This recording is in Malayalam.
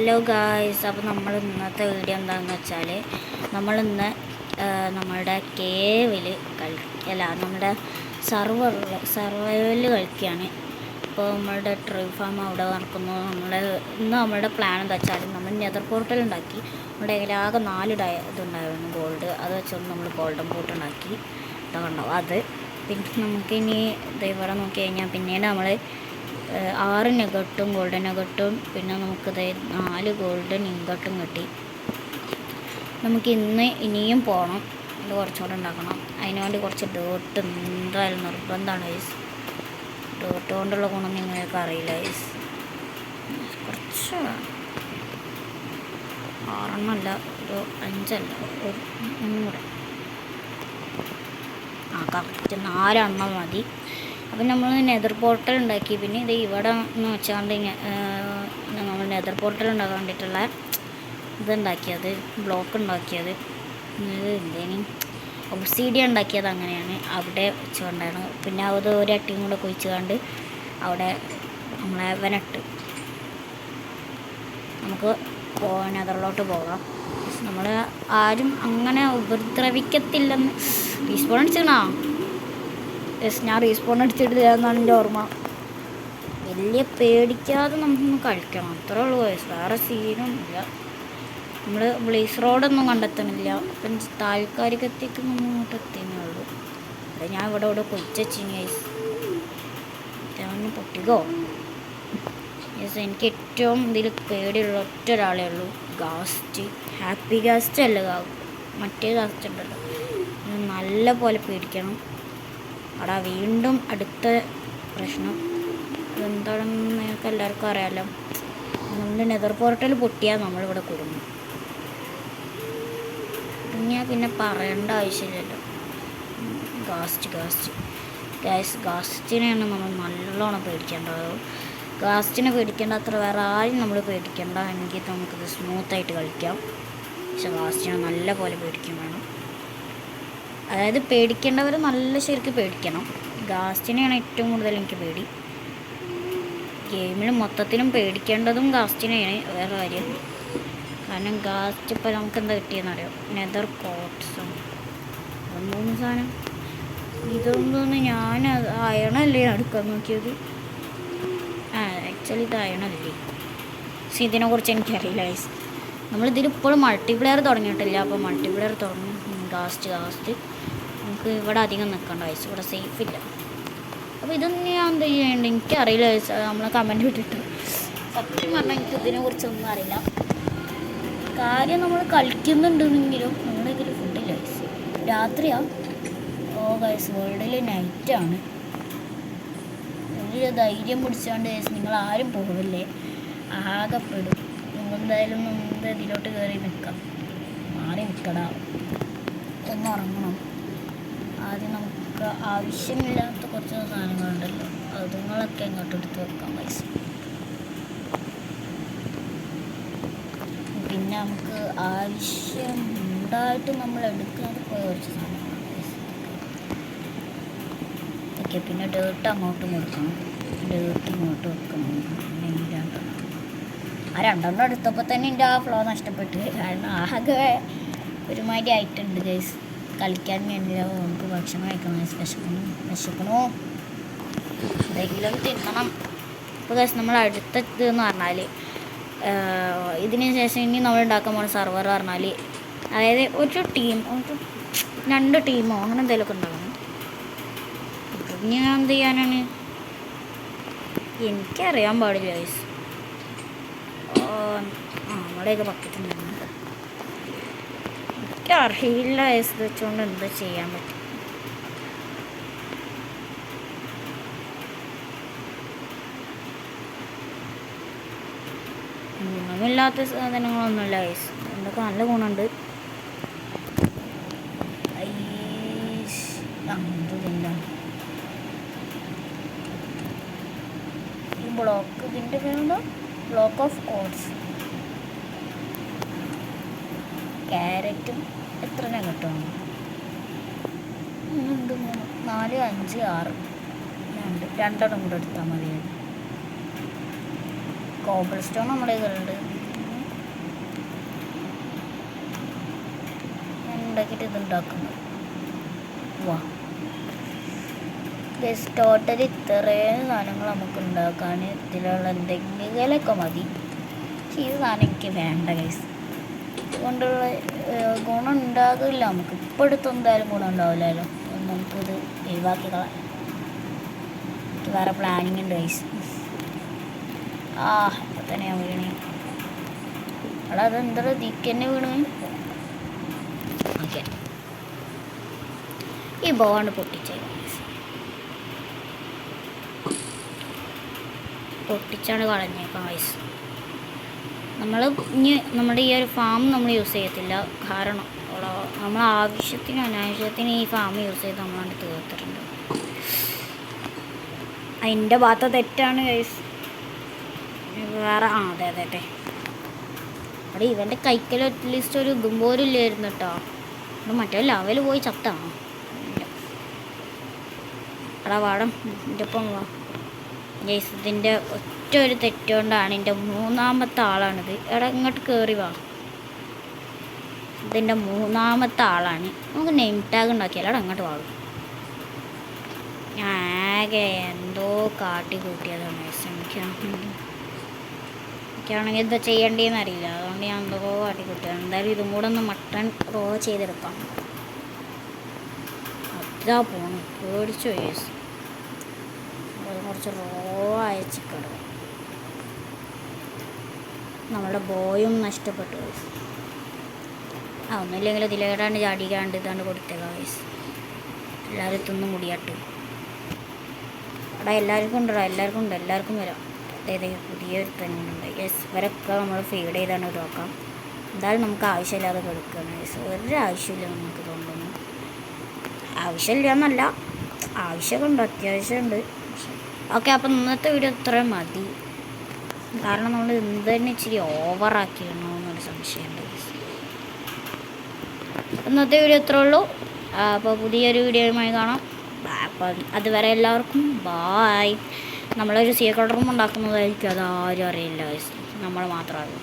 ഹലോ ഗായ്സ്, അപ്പോൾ നമ്മൾ ഇന്നത്തെ വീഡിയോ എന്താണെന്ന് വെച്ചാൽ നമ്മളിന്ന് നമ്മളുടെ കേവിൽ നമ്മുടെ സർവൈവൽ കളിക്കുകയാണ്. ഇപ്പോൾ നമ്മളുടെ ട്രീ ഫാം അവിടെ നടക്കുന്നു. നമ്മളുടെ പ്ലാൻ എന്താ വെച്ചാൽ നമ്മൾ നെതർ പോർട്ടൽ ഉണ്ടാക്കി. നമ്മുടെ ആകെ 4 ഇതുണ്ടായിരുന്നു ഗോൾഡ്. അത് വെച്ചുകൊണ്ട് നമ്മൾ ഗോൾഡൻ പോർട്ട് ഉണ്ടാക്കി. ഇതൊക്കെ ഉണ്ടാവും അത്. പിന്നെ നമുക്കിനി ഇവിടെ നോക്കി കഴിഞ്ഞാൽ പിന്നീട് നമ്മൾ 6 നഗട്ടും ഗോൾഡൻ നഗട്ടും പിന്നെ നമുക്കിത് 4 ഗോൾഡൻ ഇങ്കട്ടും കിട്ടി. നമുക്ക് ഇനിയും പോകണം. ഇത് കുറച്ചുകൂടെ ഉണ്ടാക്കണം. അതിന് വേണ്ടി കുറച്ച് ഡേർട്ട് എന്തായാലും നിർബന്ധമാണ് ഗൈസ്. ഡേർട്ട് കൊണ്ടുള്ള ഗുണം നിങ്ങൾക്ക് അറിയില്ല ഗൈസ്. കുറച്ച് 6 ഒരു 5 ഒരു 3 കറക്റ്റ് 4 മതി. അപ്പം നമ്മൾ നെതർ പോർട്ടൽ ഉണ്ടാക്കി. പിന്നെ ഇത് ഇവിടെ എന്ന് വെച്ചാണ്ട് നമ്മൾ നെതർ പോർട്ടൽ ഉണ്ടാക്കാൻ വേണ്ടിയിട്ടുള്ള ഇതുണ്ടാക്കിയത്, ബ്ലോക്ക് ഉണ്ടാക്കിയത് എന്തേനി ഒബ്സീഡിയ ഉണ്ടാക്കിയത്. അങ്ങനെയാണ് അവിടെ വെച്ചുകൊണ്ടാണ്. പിന്നെ അത് ഒരു അട്ടിയും കൂടെ കുഴിച്ച് കണ്ട് അവിടെ നമ്മളെ വനട്ട് നമുക്ക് നെതറിലോട്ട് പോകാം. നമ്മൾ ആരും അങ്ങനെ ഉപദ്രവിക്കത്തില്ലെന്ന് റീസ്പോൺ അടിച്ചിക്കണോ? ഞാൻ റീസ്പോൺ അടിച്ചിട്ടില്ല എന്നാണ് എൻ്റെ ഓർമ്മ. വലിയ പേടിക്കാതെ നമുക്കൊന്ന് കളിക്കണം, അത്രേ ഉള്ളൂ വയസ്സ്. വേറെ സീനൊന്നുമില്ല. നമ്മൾ ബ്ലേസ് റോഡൊന്നും കണ്ടെത്തണില്ല. അപ്പം താൽക്കാലികത്തേക്ക് നമ്മൾ ഇങ്ങോട്ട് എത്തിയേ ഉള്ളൂ. അത് ഞാൻ ഇവിടെ കൊച്ചിന് വയസ്സ് പൊട്ടിക്കോ. യെസ്, എനിക്ക് ഏറ്റവും ഇതിൽ പേടിയുള്ള ഒറ്റ ഒരാളേ ഉള്ളൂ, ഗാസ്റ്റ്. ഹാപ്പി ഗാസ്റ്റ് അല്ല, മറ്റേ ഗാസ്റ്റ് ഉണ്ടല്ലോ, നല്ല പോലെ പേടിക്കണം. അവിടെ വീണ്ടും അടുത്ത പ്രശ്നം എന്താണെന്ന് നിങ്ങൾക്ക് എല്ലാവർക്കും അറിയാമല്ലോ. നമ്മൾ നെതർ പോർട്ടൽ പൊട്ടിയാൽ നമ്മളിവിടെ കുടുങ്ങും. കുടുങ്ങിയാൽ പിന്നെ പറയേണ്ട ആവശ്യമില്ലല്ലോ. ഗാസ്റ്റിനെയാണ് നമ്മൾ നല്ലോണം പേടിക്കേണ്ടത്. ഗാസ്റ്റിനെ പേടിക്കേണ്ട അത്ര വേറെ ആരും നമ്മൾ പേടിക്കേണ്ട. എങ്കിൽ നമുക്കിത് സ്മൂത്തായിട്ട് കളിക്കാം. പക്ഷെ ഗാസ്റ്റിനെ നല്ല പോലെ പേടിക്കും വേണം. അതായത് പേടിക്കേണ്ടവർ നല്ല ശരിക്ക് പേടിക്കണം. ഗാസ്റ്റിനെയാണ് ഏറ്റവും കൂടുതൽ എനിക്ക് പേടി. ഗെയിമിൽ മൊത്തത്തിലും പേടിക്കേണ്ടതും ഗാസ്റ്റിനെയാണ്. വേറെ കാര്യം, കാരണം ഗാസ്റ്റ് ഇപ്പോൾ നമുക്ക് എന്താ കിട്ടിയെന്നറിയോ? നെതർ കോട്ട്സും 3 സാധനം. ഇതൊന്നും ഞാൻ അയണല്ലേ എടുക്കാൻ നോക്കിയത്. ആക്ച്വലി ഇത് അയണല്ലേ. പക്ഷെ ഇതിനെക്കുറിച്ച് എനിക്കറിയില്ല ഗൈസ്. നമ്മളിതിലിപ്പോഴും മൾട്ടിപ്ലെയർ തുടങ്ങിയിട്ടില്ല. അപ്പോൾ മൾട്ടിപ്ലെയർ തുടങ്ങും. ഗാസ്റ്റ് നമുക്ക് ഇവിടെ അധികം നിൽക്കേണ്ട വയസ്സ്, ഇവിടെ സേഫ് ഇല്ല. അപ്പോൾ ഇതൊന്നും ഞാൻ എന്താ ചെയ്യേണ്ടത് എനിക്കറിയില്ല. നമ്മൾ കമൻറ്റ് വിട്ടിട്ട് സത്യം പറഞ്ഞാൽ എനിക്ക് ഇതിനെക്കുറിച്ചൊന്നും അറിയില്ല. കാര്യം നമ്മൾ കളിക്കുന്നുണ്ടെങ്കിലും നമ്മുടെ ഇതിൽ ഫുഡില്ല വയസ്സ്. രാത്രിയാണ്. ഗൈസ്, വേൾഡിൽ നൈറ്റാണ്. ഒരു ധൈര്യം പിടിച്ചാണ്ട് ഗൈസ് നിങ്ങൾ ആരും പോകില്ലേ, ആകെപ്പെടും. എന്തായാലും നമുക്ക് ഇതിലോട്ട് കയറി നിൽക്കാം. മാറി നിൽക്കടാ, ഒന്ന് ഉറങ്ങണം. ആദ്യം നമുക്ക് ആവശ്യമില്ലാത്ത കുറച്ച് സാധനങ്ങളുണ്ടല്ലോ, അതുങ്ങളൊക്കെ ഇങ്ങോട്ട് എടുത്ത് വെക്കാം പൈസ. പിന്നെ നമുക്ക് ആവശ്യമുണ്ടായിട്ട് നമ്മൾ എടുക്കാതെ പോയ കുറച്ച് സാധനങ്ങളാണ് പൈസ. ഓക്കെ, പിന്നെ ഡേർട്ട് അങ്ങോട്ടും കൊടുക്കണം, ഡേർട്ട് ഇങ്ങോട്ട് വെക്കണം. രണ്ടെണ്ണം എടുത്തപ്പോൾ തന്നെ എൻ്റെ ആ ഫ്ലോ നഷ്ടപ്പെട്ടു. കാരണം ആകെ ഒരുമാതിരി ആയിട്ടുണ്ട് ഗൈസ്. കളിക്കാൻ വേണ്ടിയില്ല, നമുക്ക് ഭക്ഷണം കഴിക്കണം. വിശക്കണോ എന്തെങ്കിലും തിന്നണം. അപ്പോൾ ഗൈസ്, നമ്മൾ അടുത്തതെന്ന് പറഞ്ഞാൽ ഇതിന് ശേഷം ഇനി നമ്മൾ ഉണ്ടാക്കാൻ പോകുന്ന സർവർ പറഞ്ഞാൽ, അതായത് ഒരു 2 ടീമോ അങ്ങനെ എന്തെങ്കിലുമൊക്കെ ഉണ്ടാകണം. ഇനി ഞാൻ എന്ത് ചെയ്യാനാണ് എനിക്കറിയാൻ പാടില്ല ഗൈസ്. നമ്മുടെയൊക്കെ ബക്കറ്റ് ഉണ്ടായിരുന്നു. അറിയില്ല വയസ്സ് വെച്ചുകൊണ്ട് എന്താ ചെയ്യാൻ പറ്റും. ഗുണമില്ലാത്ത സാധനങ്ങളൊന്നുമില്ല വയസ്സ്. എന്തൊക്കെ നല്ല ഗുണമുണ്ട്. ഈ ബ്ലോക്ക്, ഇതിൻ്റെ പേരുണ്ടോ, ബ്ലോക്ക് ഓഫ് കോഡ്സ്. ക്യാരറ്റും എത്ര കിട്ടും? 3, 4, 5, 6 2 കൂടെ എടുത്താൽ മതിയായിരുന്നു. കോബിൾ സ്റ്റോൺ നമ്മുടെ കയ്യിലുണ്ട്. ഉണ്ടാക്കിയിട്ട് ഇത് ഉണ്ടാക്കുന്നത്. വാ ഗൈസ്, ടോട്ടലി ഇത്രയും സാധനങ്ങൾ നമുക്ക് ഉണ്ടാക്കാൻ ഇതിലുള്ള എന്തെങ്കിലുമൊക്കെ മതി. പക്ഷേ ഈ സാധനം എനിക്ക് വേണ്ട ഗൈസ്. അതുകൊണ്ടുള്ള ഗുണം ഉണ്ടാകില്ല നമുക്ക്. ഇപ്പോൾ എടുത്ത് എന്തായാലും ഗുണം ഉണ്ടാവില്ലല്ലോ. നമുക്കിത് ഒഴിവാക്കി കളയാം. വേറെ പ്ലാനിങ് ഉണ്ട് ഗൈസ്. ഇപ്പം തന്നെ ഞാൻ വീണേ. അവിടെ അതെന്താ ദിക്കന്നെ വീണ്. ഓക്കെ, ഈ ബോണ്ട് പൊട്ടിച്ചാണ് കളഞ്ഞേക്കാം ഗൈസ്. നമ്മൾ ഇനി നമ്മുടെ ഈ ഒരു ഫാം നമ്മൾ യൂസ് ചെയ്യത്തില്ല. കാരണം നമ്മൾ ആവശ്യത്തിന് അനാവശ്യത്തിന് ഈ ഫാം യൂസ് ചെയ്ത് നമ്മളാണ് തീർത്തിട്ടുണ്ട്. അതിൻ്റെ ഭാഗത്ത് തെറ്റാണ് ഗൈസ്. വേറെ അതെ അതെ അതെ അവിടെ ഇവൻ്റെ കൈക്കൽ അറ്റ്ലീസ്റ്റ് ഒരു ഇതും പോലും ഇല്ലായിരുന്നു കേട്ടോ. അവിടെ മറ്റേ ലെവൽ പോയി ചത്താണോ? എടാ വാടം എൻ്റെ ഒപ്പം വാ ഗൈസ്. ഇതിൻ്റെ ഒറ്റ ഒരു തെറ്റുകൊണ്ടാണ് എൻ്റെ മൂന്നാമത്തെ ആളാണിത്. എടാ ഇങ്ങോട്ട് കയറി വാ. ഇതിൻ്റെ മൂന്നാമത്തെ ആളാണ്. നമുക്ക് നെയിം ടാഗ് ഉണ്ടാക്കിയാലോ. എടാ അങ്ങോട്ട് വാടും. ഞാൻ ആകെ എന്തോ കാട്ടി കൂട്ടിയതാണ് ഗൈസ്. എനിക്കാണെങ്കിൽ എന്താ ചെയ്യേണ്ടതെന്ന് അറിയില്ല. അതുകൊണ്ട് ഞാൻ എന്തോ കാട്ടി കൂട്ടിയാണ്. എന്തായാലും ഇതും കൂടെ ഒന്ന് മട്ടൺ റോ ചെയ്തെടുക്കാം. അതാ പോണു, പേടിച്ചു ഗൈസ്. കുറച്ച് റോ ആയ ചിക്കൻ. നമ്മുടെ ബോയും നഷ്ടപ്പെട്ടു ഗൈസ്. ഒന്നുമില്ലെങ്കിൽ ഇതിലേടാണ്ട് ചാടിക്കാണ്ട് ഇതാണ്ട് കൊടുത്തേക്കാം ഗൈസ്. എല്ലാവരും തിന്നും മുടിയാട്ട്. എല്ലാവർക്കും ഉണ്ടോ? എല്ലാവർക്കും വരാം. അതായത് പുതിയൊരു തന്നെയുണ്ട് ഗൈസ്. ഇവരൊക്കെ നമ്മൾ ഫീഡ് ചെയ്താണ് നോക്കാം. എന്തായാലും നമുക്ക് ആവശ്യമില്ലാതെ കൊടുക്കുകയാണ് ഗൈസ്. ഒരാവശ്യമില്ല നമുക്ക് തോന്നുന്നു. ആവശ്യമില്ല എന്നല്ല, ആവശ്യമൊക്കെ ഉണ്ട്, അത്യാവശ്യമുണ്ട്. ഓക്കെ, അപ്പം ഇന്നത്തെ വീഡിയോ ഇത്രയും മതി. കാരണം നമ്മൾ എന്തുതന്നെ ഇച്ചിരി ഓവറാക്കിയിരുന്നോ എന്നൊരു സംശയമുണ്ട്. ഇന്നത്തെ വീഡിയോ ഇത്രേ ഉള്ളൂ. അപ്പോൾ പുതിയൊരു വീഡിയോയുമായി കാണാം. അപ്പം അതുവരെ എല്ലാവർക്കും ബായ്. നമ്മളൊരു സീക്രട്ട് റൂം ഉണ്ടാക്കുന്നതായിരിക്കും, അതാരും അറിയില്ല, നമ്മൾ മാത്രം അറിയും.